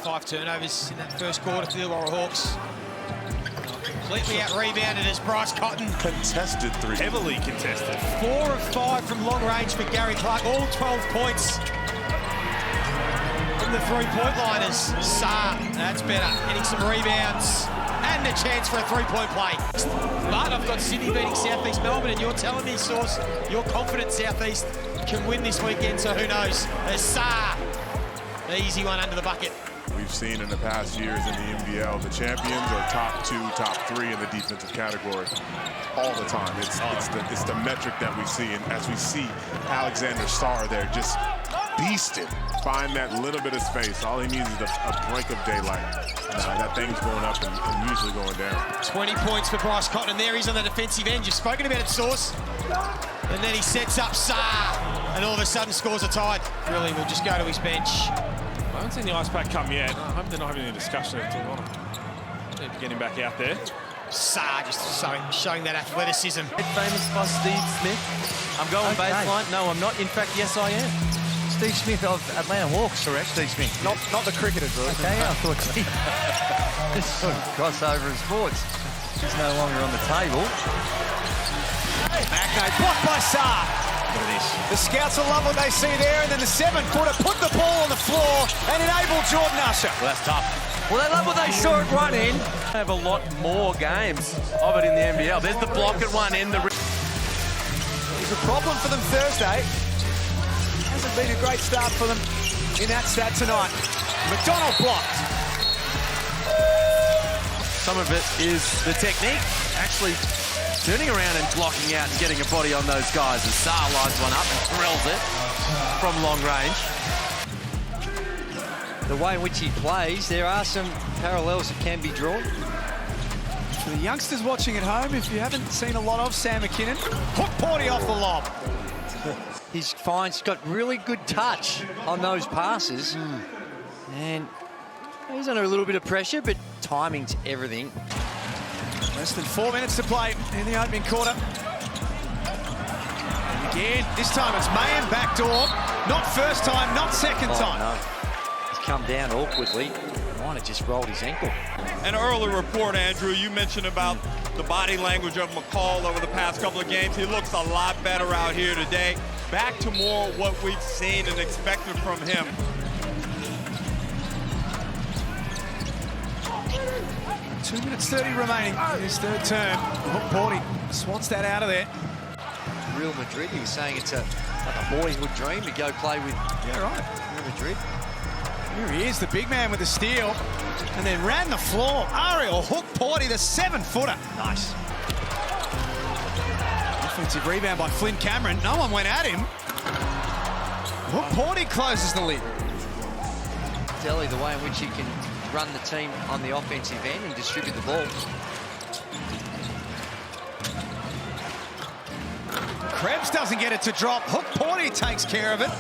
5 turnovers in that first quarter for the Illawarra Hawks. Completely out-rebounded as Bryce Cotton. Contested three. Heavily contested. 4 of 5 from long range for Gary Clark, all 12 points. From the three-point liners, Saar, that's better, getting some rebounds. And a chance for a three-point play. But I've got Sydney beating South East Melbourne, and you're telling me, Source, you're confident South East can win this weekend, so who knows? There's Saar, the easy one under the bucket. We've seen in the past years in the NBL, the champions are top 2, top 3 in the defensive category all the time. It's the metric that we see, and as we see Alexander Saar there just beasting, find that little bit of space. All he needs is a break of daylight. That thing's going up and usually going down. 20 points for Bryce Cotton, and there he's on the defensive end. You've spoken about it, Source. And then he sets up Saar, and all of a sudden scores a tie. Really, we'll just go to his bench. I haven't seen the ice pack come yet. I hope they're not having any discussion at all. Need to get him back out there. Saar just showing that athleticism. Famous by Steve Smith. I'm going baseline. No, I'm not. In fact, yes, I am. Steve Smith of Atlanta Hawks, correct? Steve Smith. Not the cricketer, Drew. Okay, I thought Steve. This sort of crossover in sports. He's no longer on the table. Magno blocked by Saar. Look at this. The scouts will love what they see there, and then the 7-footer put the ball on the floor and enabled Jordan Usher. Well, that's tough. Well, they love what they saw at one end. They have a lot more games of it in the NBL. There's the block at one end. There's a problem for them Thursday. Hasn't been a great start for them in that stat tonight. McDonald blocked. Some of it is the technique, actually turning around and blocking out and getting a body on those guys. And Saar lines one up and drills it from long range. The way in which he plays, there are some parallels that can be drawn. For the youngsters watching at home, if you haven't seen a lot of Sam McKinnon, hook Porty off the lob. He's got really good touch on those passes. And he's under a little bit of pressure, but timing's everything. Less than 4 minutes to play in the opening quarter. And again, this time it's Mayan backdoor. Not first time, not second time. No. He's come down awkwardly. Might have just rolled his ankle. An early report, Andrew, you mentioned about the body language of McCall over the past couple of games. He looks a lot better out here today. Back to more what we've seen and expected from him. Two minutes 30 remaining in his third term. Hook Porty swats that out of there. Real Madrid, he was saying it's like a boyhood dream to go play with Real Madrid. Here he is, the big man with the steal, and then ran the floor. Ariel Hook Porty, the 7-footer. Nice. Offensive rebound by Flynn Cameron. No one went at him. Hook Porty closes the lid. Delhi, the way in which he can run the team on the offensive end and distribute the ball. Krebs doesn't get it to drop. Hook Porty takes care of it.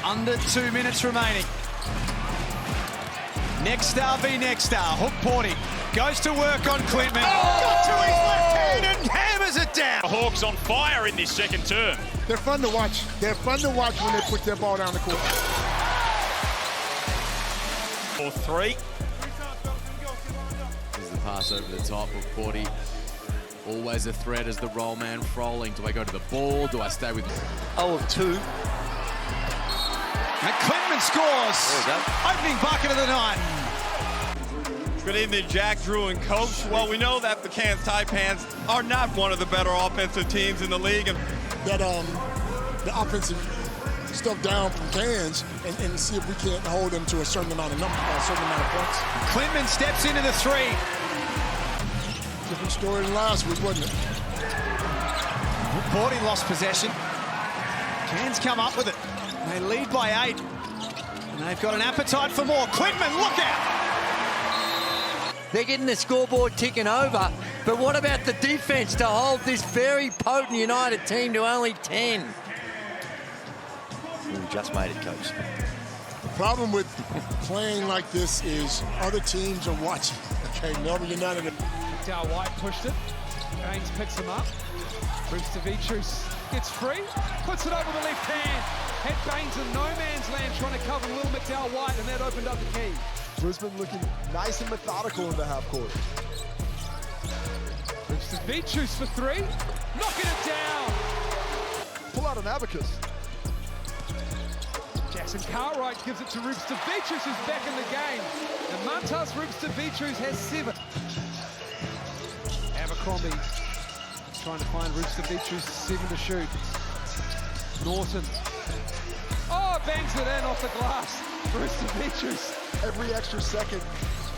Under 2 minutes remaining. Next star v next star. Hook Porty goes to work on Clintman. Got to his left hand and hammers it down. The Hawks on fire in this second term. They're fun to watch. They're fun to watch when they put their ball down the court. For 3. There's the pass over the top of Porty. Always a threat as the roll man Froling. Do I go to the ball? Do I stay with... 0 of 2. McKinnon scores. Opening bucket of the night. Good evening, Jack, Drew, and Coach. Well, we know that the Cairns Taipans are not one of the better offensive teams in the league. That the offensive stuff down from Cairns and see if we can't hold them to a certain amount of points. Clintman steps into the 3. Different story than last week, wasn't it? Porty lost possession. Cairns come up with it. They lead by 8. And they've got an appetite for more. Clintman, look out! They're getting the scoreboard ticking over. But what about the defense to hold this very potent United team to only 10? We just made it, Coach. The problem with playing like this is other teams are watching. Okay, Melbourne United. White pushed it. Gaines picks him up. Bruce DeVitrius Gets free, puts it over the left hand. Had Baines in no man's land trying to cover Will McDowell-White, and that opened up the key. Brisbane looking nice and methodical in the half court. Rips to Vichus for three, knocking it down. Pull out an abacus. Jackson Cartwright gives it to Rubes to Vichus, who's back in the game. And Mantas Rubes to Vichus has 7. Abercrombie trying to find Rubes to Vichus, 7 to shoot. Norton. Oh, bangs it in off the glass. Rubes to Vichus. Every extra second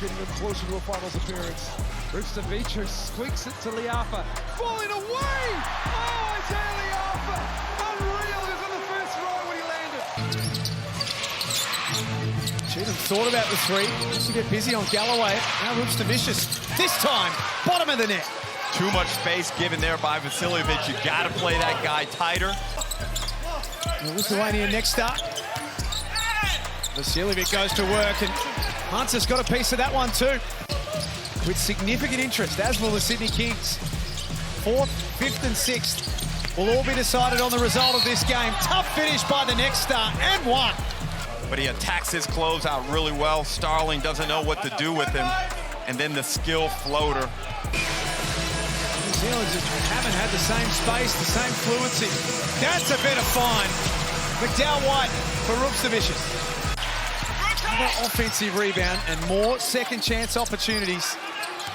getting them closer to a finals appearance. Rubes to Vichus squeaks it to Liafa. Falling away! Oh, Isaiah Liafa! Unreal, he was on the first row when he landed. Cheatham thought about the three. Just to get busy on Galloway. Now Rubes to Vicious. This time, bottom of the net. Too much space given there by Vasiljevic. You got to play that guy tighter. Lithuania next up. Vasiljevic goes to work, and Hunt's has got a piece of that one too. With significant interest, as will the Sydney Kings. 4th, 5th and 6th will all be decided on the result of this game. Tough finish by the next star, and one. But he attacks his closeout really well. Starling doesn't know what to do with him. And then the skill floater. New Zealanders haven't had the same space, the same fluency. That's a better find. McDowell-White for Rubstavicius. More offensive rebound and more second chance opportunities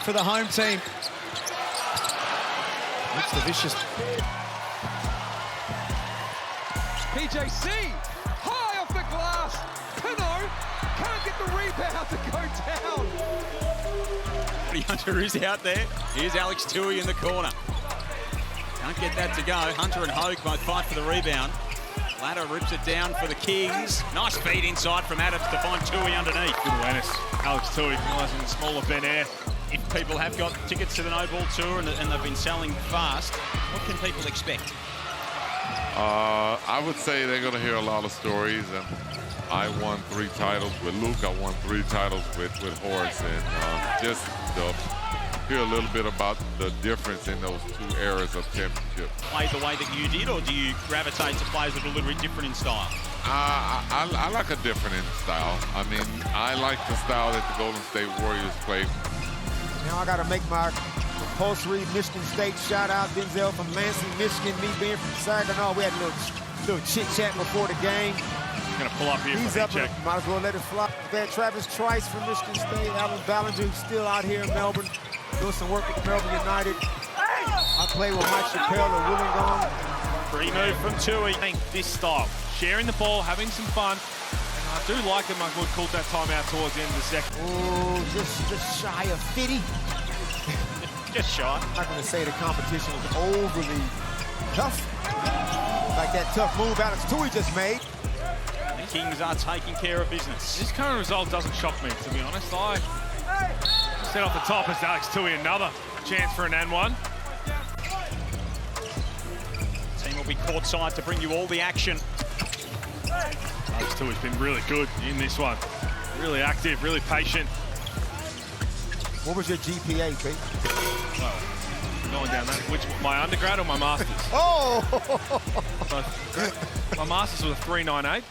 for the home team. Rubstavicius. PJC, high off the glass. Pino can't get the rebound to go down. Hunter is out there. Here's Alex Tui in the corner. Can't get that to go. Hunter and Hogue both fight for the rebound. Ladder rips it down for the Kings. Nice feed inside from Adams to find Tui underneath. Good awareness. Alex Tui realising the smaller Ben Air. If people have got tickets to the No Ball Tour and they've been selling fast, what can people expect? I would say they're going to hear a lot of stories. And I won 3 titles with Luke. I won 3 titles with Horace. And just to hear a little bit about the difference in those 2 eras of championship. Play the way that you did, or do you gravitate to players that are a little bit different in style? I like a different in style. I mean, I like the style that the Golden State Warriors play. Now I got to make my compulsory Michigan State shout-out. Denzel from Lansing, Michigan. Me being from Saginaw, we had a little chit-chat before the game. Going to pull up here. He's up, might as well let it fly. Bad Travis Trice from Michigan State. Alan Ballinger, who's still out here in Melbourne, doing some work with Melbourne United. I play with Mike Chappelle and Wollongong. Free move from Tui. This style, sharing the ball, having some fun. And I do like that Mike Wood called that timeout towards the end of the second. Oh, just shy of 50. Just shy. I'm not going to say the competition was overly tough. Like that tough move Alex Tui just made. The Kings are taking care of business. This current result doesn't shock me, to be honest. I set off the top as Alex Tui, another chance for an N1. Team will be courtside to bring you all the action. Alex Tui's been really good in this one. Really active, really patient. What was your GPA, Pete? Well, going down that. Which, my undergrad or my master's? Oh! My master's was a 3.98.